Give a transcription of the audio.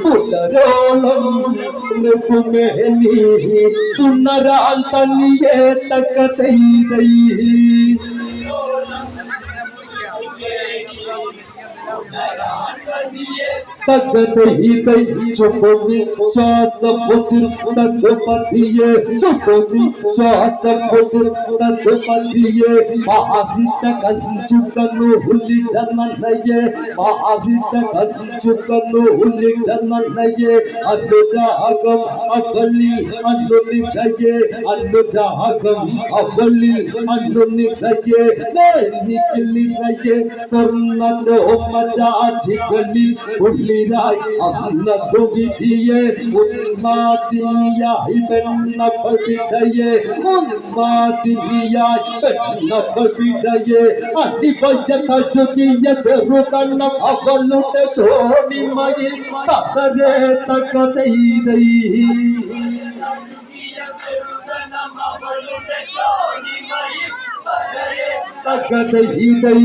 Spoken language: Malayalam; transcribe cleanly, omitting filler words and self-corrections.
പുലരോളം തുമേനി തുണരാൻ തന്നിയെ തക്കതൈ തകതൈ ചുമി ശ്വാസമുതിർ തകപതിയെ ചുമി ശ്വാസമുതിർ തകപതിയെ മാഹിട്ട കഞ്ചുകന്നു ഉള്ളിട നന്നയെ മാഹിട്ട കഞ്ചുകന്നു ഉള്ളിട നന്നയെ അനുരാഗം അവളിൽ അനുനിരയെ അനുരാഗം അവളിൽ അനുനിരയെ നിഖിൽ നിറയെ സ്വർണ്ണരോമരാജികളിൽ ഉള്ളിലായി അന്നതു വിധിയെ ഉന്മാദിനിയായി പെണ്ണവിടയെ ഉന്മാദിനിയായി പെണ്ണവിടയെ അടിവയ തഴുകിയ ചെറുകണ്ണം അവളുടെ സോണിമയിൽ തകരേ തകതൈതൈ തകതൈതൈ